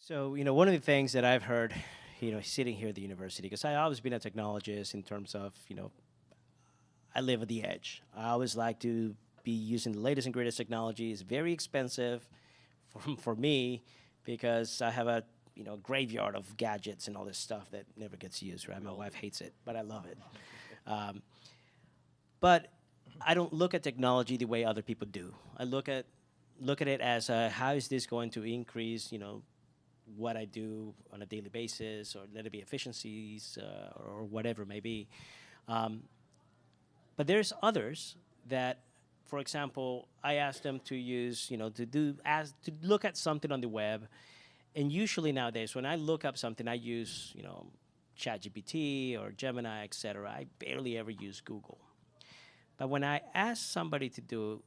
So, one of the things that I've heard, sitting here at the university, because I always been a technologist in terms of, I live at the edge. I always like to be using the latest and greatest technology. It's very expensive for me because I have a, graveyard of gadgets and all this stuff that never gets used, right? My wife hates it, but I love it. Um, but I don't look at technology the way other people do. I look at it as how is this going to increase, what I do on a daily basis, or let it be efficiencies, or whatever it may be. Um, but there's others that, for example, I ask them to use, to look at something on the web, and usually nowadays when I look up something, I use, ChatGPT or Gemini, etc. I barely ever use Google. But when I ask somebody to do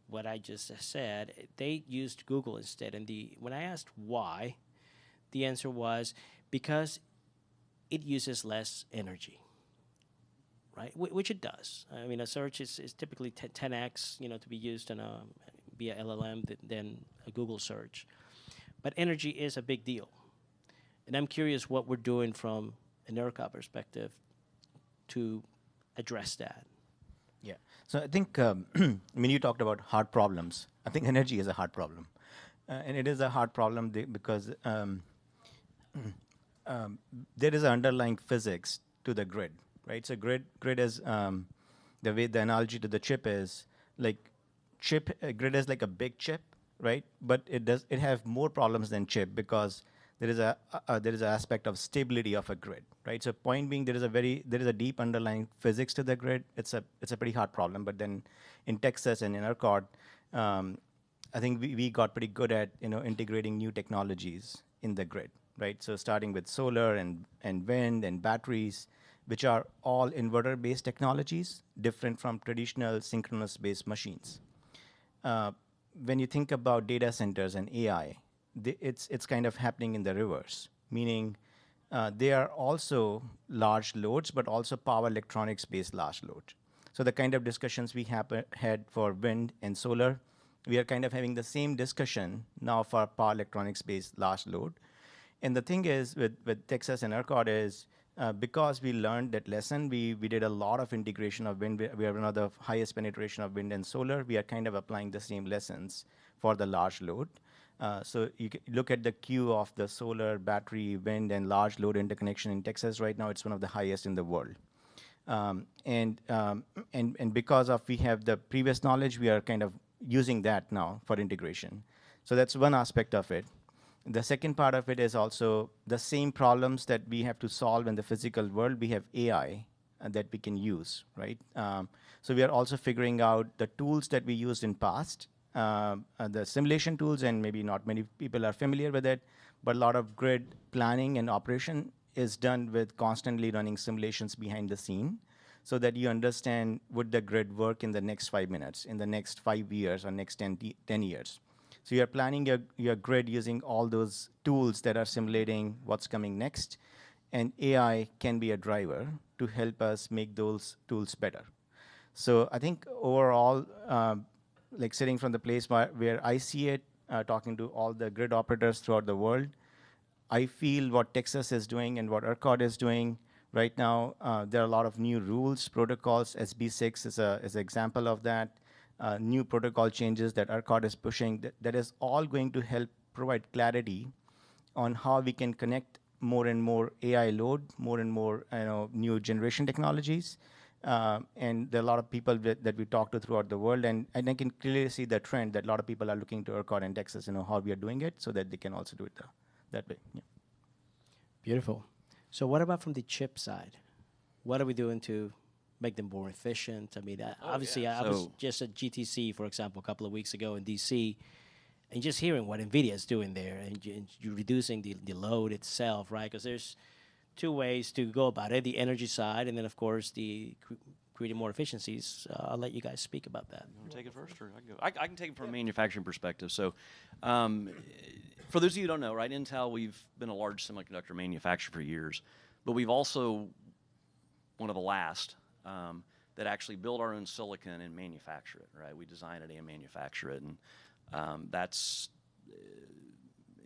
what I just said, they used Google instead. And when I asked why, the answer was because it uses less energy, right? Which it does. I mean, a search is typically 10x, to be used on via LLM than a Google search. But energy is a big deal. And I'm curious what we're doing from an ERCOT perspective to address that. Yeah. So I think, when you talked about hard problems, I think energy is a hard problem. And it is a hard problem because there is an underlying physics to the grid, right? So grid is, the way the analogy to the chip is, like grid is like a big chip, right? But it have more problems than chip because there is an aspect of stability of a grid, right? So point being, there is a deep underlying physics to the grid. It's a pretty hard problem. But then in Texas and in ERCOT, I think we got pretty good at integrating new technologies in the grid, right? So starting with solar and wind and batteries, which are all inverter-based technologies, different from traditional synchronous-based machines. When you think about data centers and AI, it's kind of happening in the reverse, meaning they are also large loads, but also power electronics-based large loads. So the kind of discussions we had for wind and solar, we are kind of having the same discussion now for power electronics-based large load. And the thing is with Texas and ERCOT is, because we learned that lesson, we did a lot of integration of wind. We have one of the highest penetration of wind and solar. We are kind of applying the same lessons for the large load. So you look at the queue of the solar, battery, wind, and large load interconnection in Texas right now. It's one of the highest in the world. And because of we have the previous knowledge, we are kind of using that now for integration. So that's one aspect of it. The second part of it is also the same problems that we have to solve in the physical world. We have AI that we can use, right? So we are also figuring out the tools that we used in past, the simulation tools, and maybe not many people are familiar with it, but a lot of grid planning and operation is done with constantly running simulations behind the scene so that you understand would the grid work in the next 5 minutes, in the next 5 years, or next 10 years. So you're planning your grid using all those tools that are simulating what's coming next, and AI can be a driver to help us make those tools better. So I think overall, like sitting from the place where I see it, talking to all the grid operators throughout the world, I feel what Texas is doing and what ERCOT is doing right now, there are a lot of new rules, protocols. SB6 is an example of that. New protocol changes that ERCOT is pushing, that is all going to help provide clarity on how we can connect more and more AI load, more and more new generation technologies. And there are a lot of people that we talk to throughout the world, and I can clearly see the trend that a lot of people are looking to ERCOT and Texas, how we are doing it, so that they can also do it that way. Yeah. Beautiful. So what about from the chip side? What are we doing to make them more efficient? I mean, obviously, I was just at GTC, for example, a couple of weeks ago in DC, and just hearing what NVIDIA is doing there, and you're reducing the load itself, right? Because there's two ways to go about it, the energy side, and then, of course, the creating more efficiencies. I'll let you guys speak about that. You want to take it first, or I can go? I can take it from a manufacturing perspective. So for those of you who don't know, right, Intel, we've been a large semiconductor manufacturer for years, but we've also one of the last that actually build our own silicon and manufacture it, right? We design it and manufacture it, and that's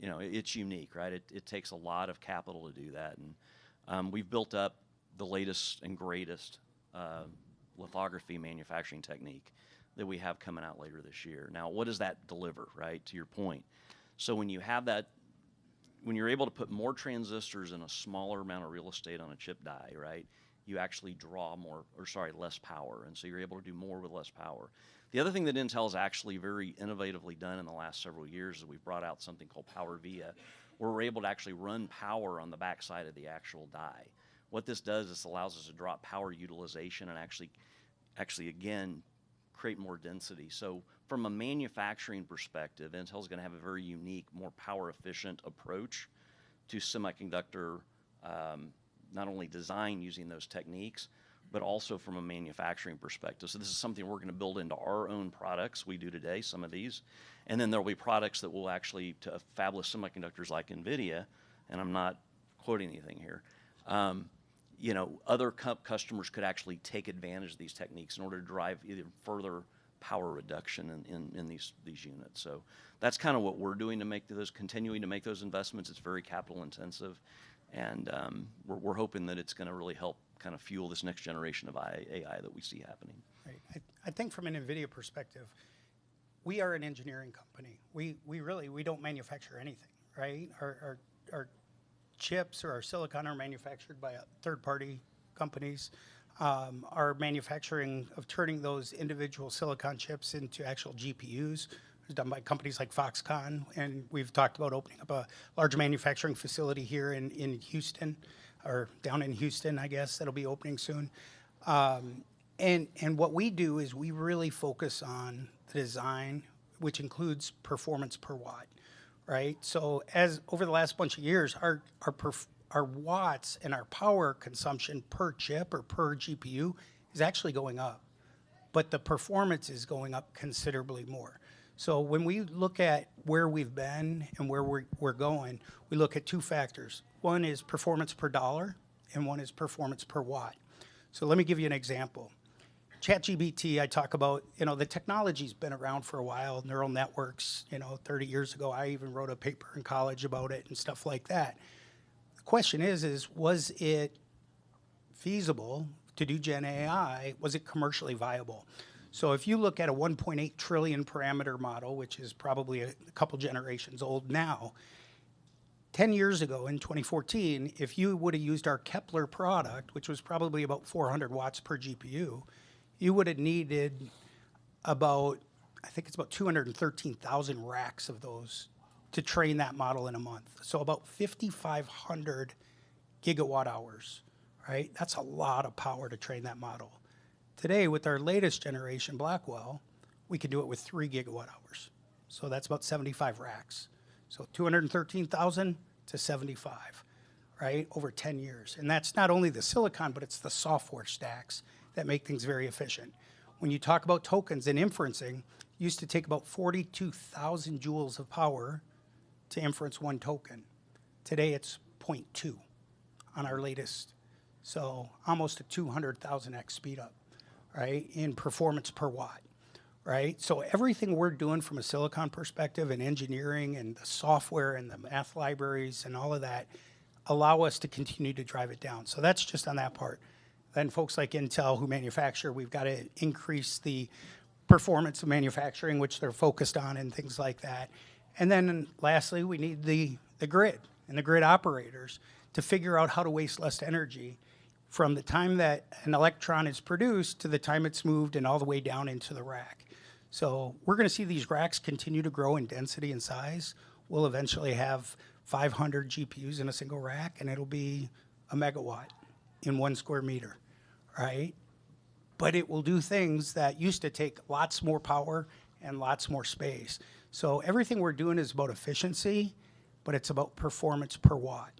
you know, it's unique, right? It takes a lot of capital to do that, and we've built up the latest and greatest lithography manufacturing technique that we have coming out later this year. Now, what does that deliver, right, to your point? So when you have that, when you're able to put more transistors in a smaller amount of real estate on a chip die, right, you actually draw more, or sorry, less power, and so you're able to do more with less power. The other thing that Intel's actually very innovatively done in the last several years is we've brought out something called Power Via, where we're able to actually run power on the backside of the actual die. What this does is allows us to drop power utilization and actually again, create more density. So from a manufacturing perspective, Intel's going to have a very unique, more power efficient approach to semiconductor, not only design using those techniques, but also from a manufacturing perspective. So this is something we're going to build into our own products. We do today, some of these. And then there'll be products that will actually, to fabless semiconductors like NVIDIA, and I'm not quoting anything here, you know, other customers could actually take advantage of these techniques in order to drive either further power reduction in these units. So that's kind of what we're doing to make those, continuing to make those investments. It's very capital intensive, and we're hoping that it's going to really help kind of fuel this next generation of AI that we see happening. Right. I think from an NVIDIA perspective, we are an engineering company. We don't manufacture anything, right? Our chips or our silicon are manufactured by third-party companies. Our manufacturing of turning those individual silicon chips into actual GPUs is done by companies like Foxconn, and we've talked about opening up a large manufacturing facility here in Houston, or down in Houston, I guess, that'll be opening soon. And what we do is we really focus on the design, which includes performance per watt, right? So as over the last bunch of years, our watts and our power consumption per chip or per GPU is actually going up, but the performance is going up considerably more. So when we look at where we've been and where we're going, we look at two factors. One is performance per dollar, and one is performance per watt. So let me give you an example. ChatGPT, I talk about, you know, the technology's been around for a while, neural networks, you know, 30 years ago, I even wrote a paper in college about it and stuff like that. The question is was it feasible to do Gen AI? Was it commercially viable? So if you look at a 1.8 trillion parameter model, which is probably a couple generations old now, 10 years ago in 2014, if you would have used our Kepler product, which was probably about 400 watts per GPU, you would have needed about, I think it's about 213,000 racks of those to train that model in a month. So about 5,500 gigawatt hours, right? That's a lot of power to train that model. Today, with our latest generation Blackwell, we can do it with 3 gigawatt hours. So that's about 75 racks. So 213,000 to 75, right, over 10 years. And that's not only the silicon, but it's the software stacks that make things very efficient. When you talk about tokens and inferencing, it used to take about 42,000 joules of power to inference one token. Today, it's 0.2 on our latest. So almost a 200,000x speed up, right, in performance per watt. Right? So everything we're doing from a silicon perspective and engineering and the software and the math libraries and all of that allow us to continue to drive it down. So that's just on that part. Then folks like Intel who manufacture, we've got to increase the performance of manufacturing, which they're focused on and things like that. And then lastly, we need the grid and the grid operators to figure out how to waste less energy from the time that an electron is produced to the time it's moved and all the way down into the rack. So we're going to see these racks continue to grow in density and size. We'll eventually have 500 GPUs in a single rack, and it'll be a megawatt in 1 square meter, right? But it will do things that used to take lots more power and lots more space. So everything we're doing is about efficiency, but it's about performance per watt,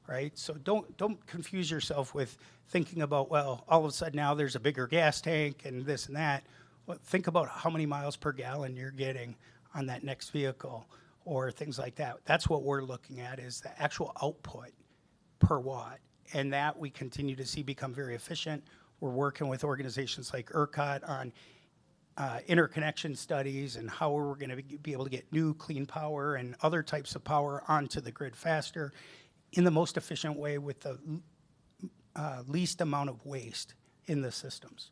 right? So don't confuse yourself with thinking about, well, all of a sudden now there's a bigger gas tank and this and that. Well, think about how many miles per gallon you're getting on that next vehicle or things like that. That's what we're looking at, is the actual output per watt. And that we continue to see become very efficient. We're working with organizations like ERCOT on interconnection studies and how we're going to be able to get new clean power and other types of power onto the grid faster in the most efficient way with the least amount of waste in the systems.